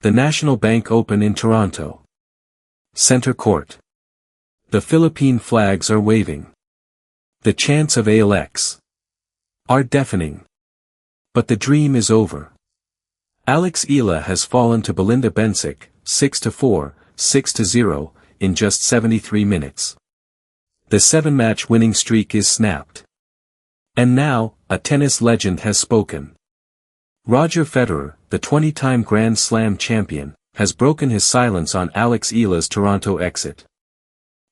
The National Bank Open in Toronto. Center court. The Philippine flags are waving. The chants of Alex are deafening. But the dream is over. Alex Eala has fallen to Belinda Bencic, 6-4, 6-0, in just 73 minutes. The 7-match winning streak is snapped. And now, a tennis legend has spoken. Roger Federer, the 20-time Grand Slam champion, has broken his silence on Alex Eala's Toronto exit.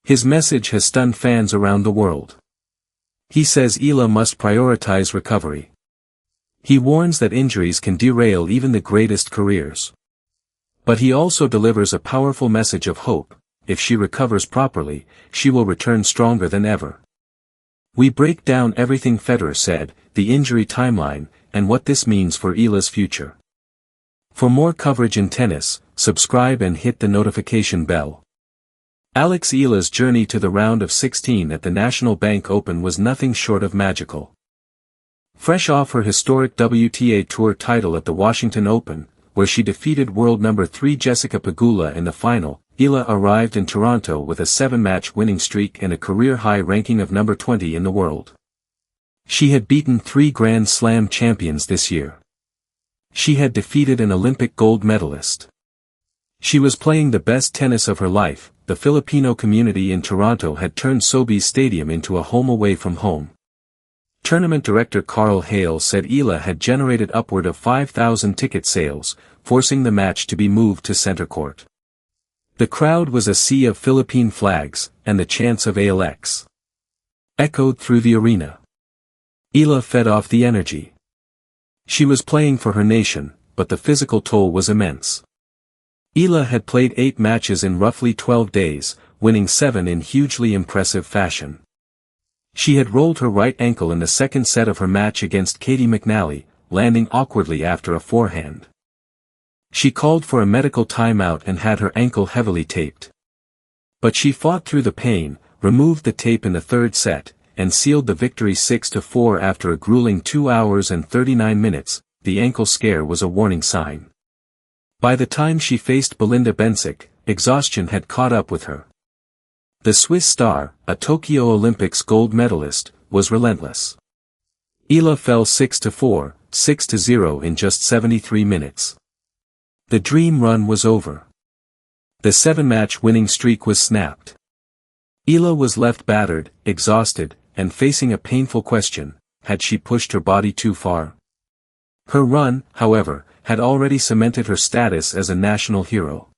His message has stunned fans around the world. He says Eala must prioritize recovery. He warns that injuries can derail even the greatest careers. But he also delivers a powerful message of hope: if she recovers properly, she will return stronger than ever. We break down everything Federer said, the injury timeline, and what this means for Eala's future. For more coverage in tennis, subscribe and hit the notification bell. Alex Eala's journey to the round of 16 at the National Bank Open was nothing short of magical. Fresh off her historic WTA Tour title at the Washington Open, where she defeated world number 3 Jessica Pegula in the final, Eala arrived in Toronto with a 7-match winning streak and a career-high ranking of number 20 in the world. She had beaten 3 Grand Slam champions this year. She had defeated an Olympic gold medalist. She was playing the best tennis of her life. The Filipino community in Toronto had turned Sobeys Stadium into a home away from home. Tournament director Carl Hale said Eala had generated upward of 5,000 ticket sales, forcing the match to be moved to center court. The crowd was a sea of Philippine flags, and the chants of Alex echoed through the arena. Eala fed off the energy. She was playing for her nation, but the physical toll was immense. Eala had played 8 matches in roughly 12 days, winning 7 in hugely impressive fashion. She had rolled her right ankle in the second set of her match against Katie McNally, landing awkwardly after a forehand. She called for a medical timeout and had her ankle heavily taped. But she fought through the pain, removed the tape in the third set, and sealed the victory 6-4 after a grueling 2 hours and 39 minutes. The ankle scare was a warning sign. By the time she faced Belinda Bencic, exhaustion had caught up with her. The Swiss star, a Tokyo Olympics gold medalist, was relentless. Eala fell 6-4, 6-0 in just 73 minutes. The dream run was over. The 7-match winning streak was snapped. Eala was left battered, exhausted, and facing a painful question: had she pushed her body too far? Her run, however, had already cemented her status as a national hero.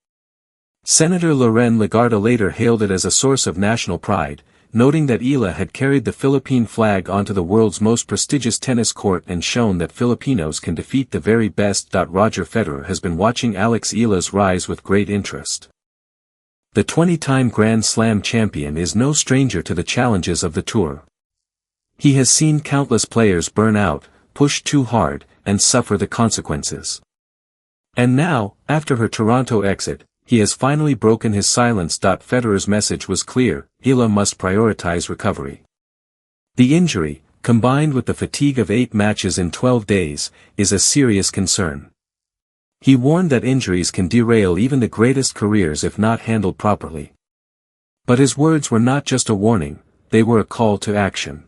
Senator Loren Legarda later hailed it as a source of national pride, noting that Eala had carried the Philippine flag onto the world's most prestigious tennis court and shown that Filipinos can defeat the very best. Roger Federer has been watching Alex Eala's rise with great interest. The 20-time Grand Slam champion is no stranger to the challenges of the tour. He has seen countless players burn out, push too hard, and suffer the consequences. And now, after her Toronto exit, he has finally broken his silence. Federer's message was clear: Eala must prioritize recovery. The injury, combined with the fatigue of 8 matches in 12 days, is a serious concern. He warned that injuries can derail even the greatest careers if not handled properly. But his words were not just a warning, they were a call to action.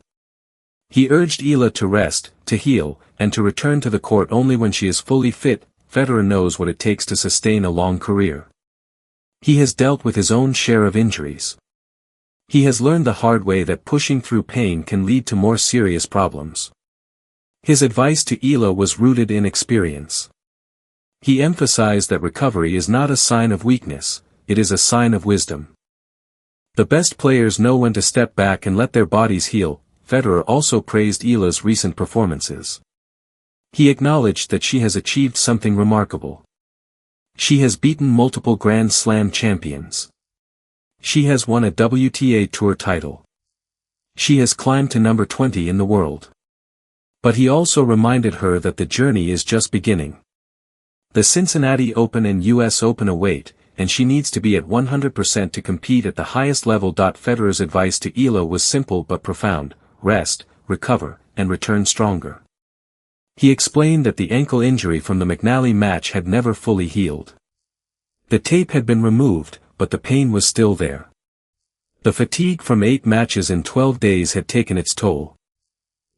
He urged Eala to rest, to heal, and to return to the court only when she is fully fit. Federer knows what it takes to sustain a long career. He has dealt with his own share of injuries. He has learned the hard way that pushing through pain can lead to more serious problems. His advice to Eala was rooted in experience. He emphasized that recovery is not a sign of weakness, it is a sign of wisdom. The best players know when to step back and let their bodies heal. Federer also praised Eala's recent performances. He acknowledged that she has achieved something remarkable. She has beaten multiple Grand Slam champions. She has won a WTA Tour title. She has climbed to number 20 in the world. But he also reminded her that the journey is just beginning. The Cincinnati Open and US Open await, and she needs to be at 100% to compete at the highest level. Federer's advice to Eala was simple but profound: rest, recover, and return stronger. He explained that the ankle injury from the McNally match had never fully healed. The tape had been removed, but the pain was still there. The fatigue from 8 matches in 12 days had taken its toll.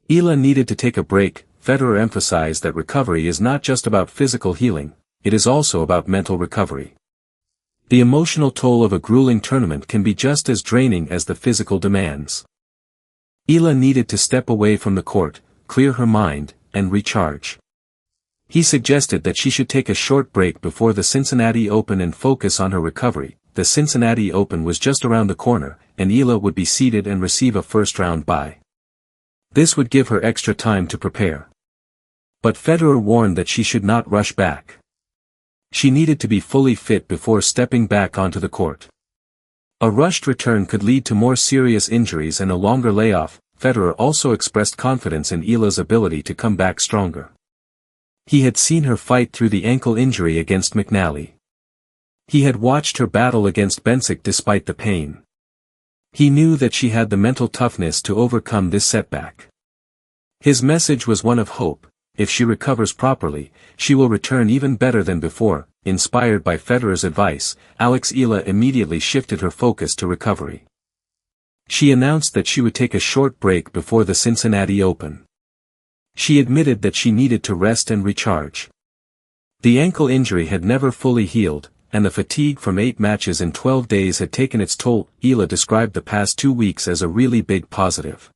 Eala needed to take a break. Federer emphasized that recovery is not just about physical healing, it is also about mental recovery. The emotional toll of a grueling tournament can be just as draining as the physical demands. Eala needed to step away from the court, clear her mind, and recharge. He suggested that she should take a short break before the Cincinnati Open and focus on her recovery. The Cincinnati Open was just around the corner, and Eala would be seeded and receive a first-round bye. This would give her extra time to prepare. But Federer warned that she should not rush back. She needed to be fully fit before stepping back onto the court. A rushed return could lead to more serious injuries and a longer layoff. Federer also expressed confidence in Eala's ability to come back stronger. He had seen her fight through the ankle injury against McNally. He had watched her battle against Bencic despite the pain. He knew that she had the mental toughness to overcome this setback. His message was one of hope. If she recovers properly, she will return even better than before. Inspired by Federer's advice, Alex Eala immediately shifted her focus to recovery. She announced that she would take a short break before the Cincinnati Open. She admitted that she needed to rest and recharge. The ankle injury had never fully healed, and the fatigue from 8 matches in 12 days had taken its toll. Eala described the past 2 weeks as a really big positive.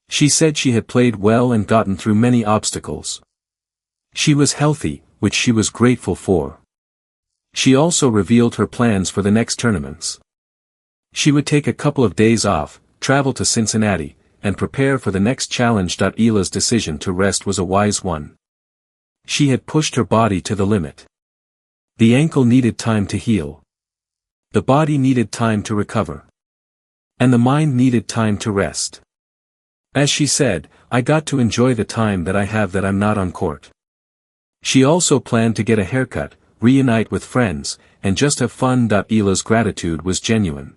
She said she had played well and gotten through many obstacles. She was healthy, which she was grateful for. She also revealed her plans for the next tournaments. She would take a couple of days off, travel to Cincinnati, and prepare for the next challenge. Eala's decision to rest was a wise one. She had pushed her body to the limit. The ankle needed time to heal. The body needed time to recover. And the mind needed time to rest. As she said, I got to enjoy the time that I have that I'm not on court. She also planned to get a haircut, reunite with friends, and just have fun. Eala's gratitude was genuine.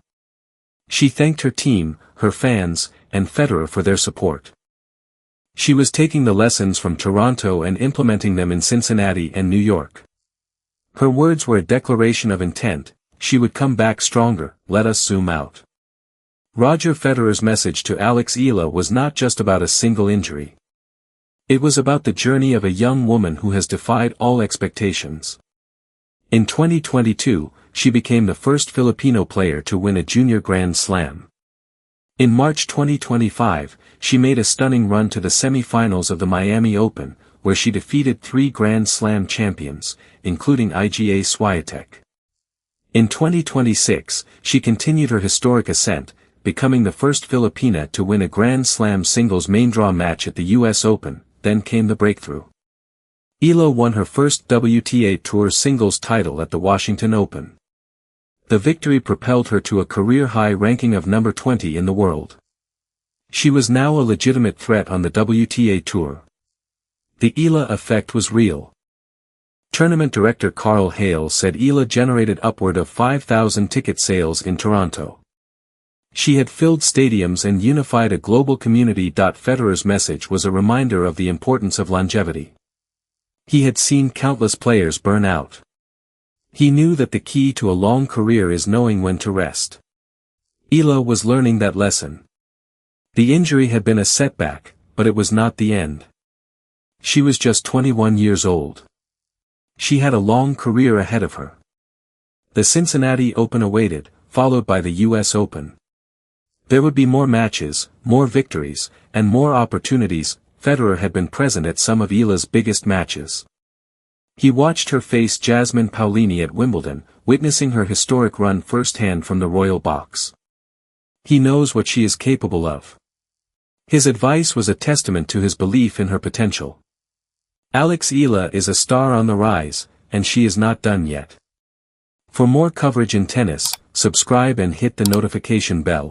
She thanked her team, her fans, and Federer for their support. She was taking the lessons from Toronto and implementing them in Cincinnati and New York. Her words were a declaration of intent. She would come back stronger. Let us zoom out. Roger Federer's message to Alex Eala was not just about a single injury. It was about the journey of a young woman who has defied all expectations. In 2022, she became the first Filipino player to win a junior Grand Slam. In March 2025, she made a stunning run to the semi-finals of the Miami Open, where she defeated 3 Grand Slam champions, including Iga Swiatek. In 2026, she continued her historic ascent, becoming the first Filipina to win a Grand Slam singles main draw match at the US Open. Then came the breakthrough. Eala won her first WTA Tour singles title at the Washington Open. The victory propelled her to a career-high ranking of number 20 in the world. She was now a legitimate threat on the WTA Tour. The Eala effect was real. Tournament director Carl Hale said Eala generated upward of 5,000 ticket sales in Toronto. She had filled stadiums and unified a global community. Federer's message was a reminder of the importance of longevity. He had seen countless players burn out. He knew that the key to a long career is knowing when to rest. Eala was learning that lesson. The injury had been a setback, but it was not the end. She was just 21 years old. She had a long career ahead of her. The Cincinnati Open awaited, followed by the US Open. There would be more matches, more victories, and more opportunities. Federer had been present at some of Eala's biggest matches. He watched her face Jasmine Paolini at Wimbledon, witnessing her historic run firsthand from the royal box. He knows what she is capable of. His advice was a testament to his belief in her potential. Alex Eala is a star on the rise, and she is not done yet. For more coverage in tennis, subscribe and hit the notification bell.